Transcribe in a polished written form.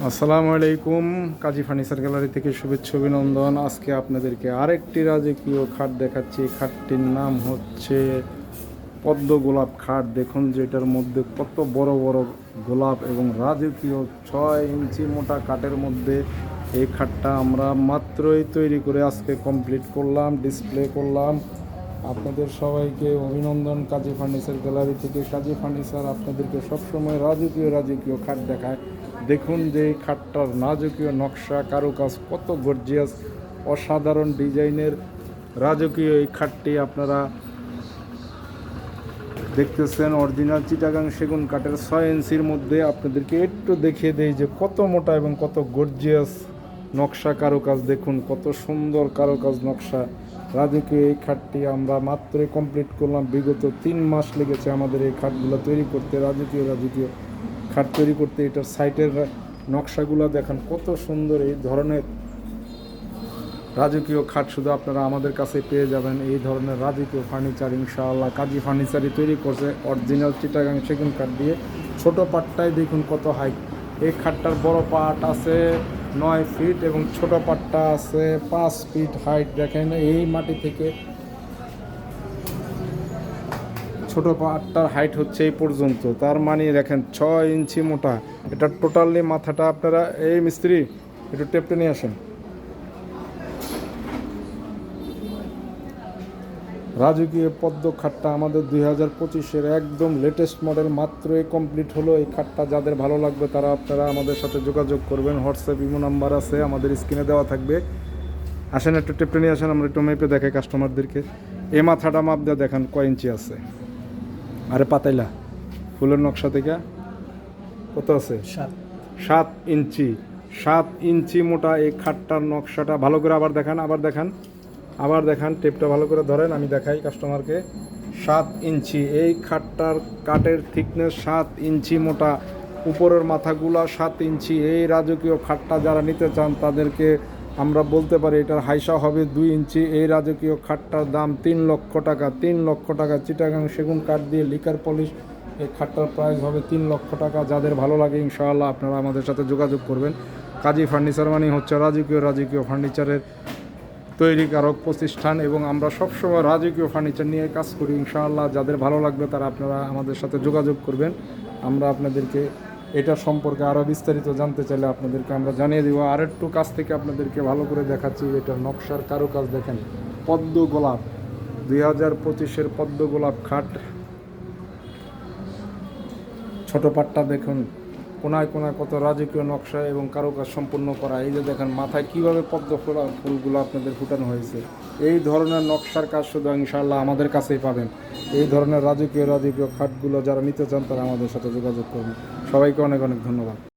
আসসালামু আলাইকুম। কাজী furniture gallery থেকে শুভেচ্ছা অভিনন্দন। আজকে আপনাদেরকে আরেকটি রাজকীয় খাট দেখাচ্ছি। খাটটির নাম হচ্ছে পদ্ম গোলাপ খাট। দেখুন যেটার মধ্যে কত বড় বড় গোলাপ এবং রাজকীয় 6 ইঞ্চি মোটা কাঠের মধ্যে এই খাটটা আমরা মাত্রই তৈরি করে আজকে কমপ্লিট করলাম, ডিসপ্লে করলাম। আপনাদের সবাইকে অভিনন্দন কাজী ফার্নিচার গ্যালারি থেকে। কাজী ফার্নিচার আপনাদেরকে সবসময় রাজকীয় খাট দেখায়। দেখুন যে এই খাটটার রাজকীয় নকশা, কারুকাজ কত গর্জিয়াস, অসাধারণ ডিজাইনের রাজকীয় এই খাটটি আপনারা দেখতেছেন। অরিজিনাল চিটাগাং সেগুন কাঠের 6 ইঞ্চির মধ্যে আপনাদেরকে একটু দেখিয়ে দেই যে কত মোটা এবং কত গর্জিয়াস নকশা কারুকাজ। দেখুন কত সুন্দর কারুকাজ নকশা। রাজকীয় এই খাটটি আমরা মাত্রই কমপ্লিট করলাম। বিগত 3 মাস লেগেছে আমাদের এই খাটগুলো তৈরি করতে। রাজকীয় খাট তৈরি করতে। এটার সাইটের নকশাগুলো দেখেন কত সুন্দর। এই ধরনের রাজকীয় খাট শুধু আপনারা আমাদের কাছে পেয়ে যাবেন। এই ধরনের রাজকীয় ফার্নিচার ইনশাআল্লাহ কাজী ফার্নিচারই তৈরি করছে অরিজিনাল চিটাগাং সেগুন কাঠ দিয়ে। ছোট পাটটাই দেখুন কত হাইট। এই খাটটার বড় পাট আছে 9 ফিট এবং ছোট পাটটা আছে 5 ফিট হাইট। দেখেন এই মাটি থেকে ছোট পাটটার হাইট হচ্ছে এই পর্যন্ত। তার মানে দেখেন 6 ইঞ্চি মোটা। এটা টোটালি মাথাটা আপনারা, এই মিস্ত্রি একটু টেপটে নিয়ে আসেন। রাজকীয় পদ্ম খাটটা আমাদের 2025-এর একদম লেটেস্ট মডেল মাত্রই কমপ্লিট হলো। এই খাটটা যাদের ভালো লাগবে তারা আপনারা আমাদের সাথে যোগাযোগ করবেন। হোয়াটসঅ্যাপ ইমো নাম্বার আছে আমাদের স্ক্রিনে দেওয়া থাকবে। আসেন একটু টেপটে নিয়ে আসেন, আমরা একটু মেপে দেখাই কাস্টমারদেরকে। এই মাথাটা মাপ দিয়ে দেখান কয় ইঞ্চি আছে। আরে পাতাইলা ফুলের নকশা থেকে কত আছে? 7 ইঞ্চি। 7 ইঞ্চি মোটা এই খাটটার নকশাটা ভালো করে আবার দেখান টেপটা ভালো করে ধরেন, আমি দেখাই কাস্টমারকে। 7 ইঞ্চি এই খাটটার কাঠের থিকনেস 7 ইঞ্চি মোটা। উপরের মাথাগুলা 7 ইঞ্চি। এই রাজকীয় খাটটা যারা নিতে চান তাদেরকে আমরা বলতে পারি এটার হাইসা হবে 2 ইঞ্চি। এই রাজকীয় খাটটার দাম 3 লক্ষ টাকা। 3 লক্ষ টাকা চিটাগাং সেগুন কাঠ দিয়ে লিকার পলিশ। এই খাটটার প্রাইস হবে 3 লক্ষ টাকা। যাদের ভালো লাগে ইনশাআল্লাহ আপনারা আমাদের সাথে যোগাযোগ করবেন। কাজী ফার্নিচার মানে হচ্ছে রাজকীয় ফার্নিচারের তৈরিকারক প্রতিষ্ঠান এবং আমরা সবসময় রাজকীয় ফার্নিচার নিয়ে কাজ করি ইনশাআল্লাহ। যাদের ভালো লাগবে তারা আপনারা আমাদের সাথে যোগাযোগ করবেন। আমরা আপনাদেরকে এটা সম্পর্কে আরও বিস্তারিত জানতে চাইলে আপনাদেরকে আমরা জানিয়ে দেবো। আর একটু কাছ থেকে আপনাদেরকে ভালো করে দেখাচ্ছি। এটার নকশার কারুকাজ দেখেন। পদ্ম গোলাপ 2025-এর পদ্ম গোলাপ খাট। ছোট পাটটা দেখুন কোনায় কত রাজকীয় নকশা এবং কারুকাজ সম্পূর্ণ করা। এই যে দেখেন মাথায় কীভাবে পদ্ম ফুলগুলো আপনাদের ফুটানো হয়েছে। এই ধরনের নকশার কাজ শুধু ইনশাআল্লাহ আমাদের কাছেই পাবেন। এই ধরনের রাজকীয় খাটগুলো যারা নিতে চান তারা আমাদের সাথে যোগাযোগ করবেন। সবাইকে অনেক ধন্যবাদ।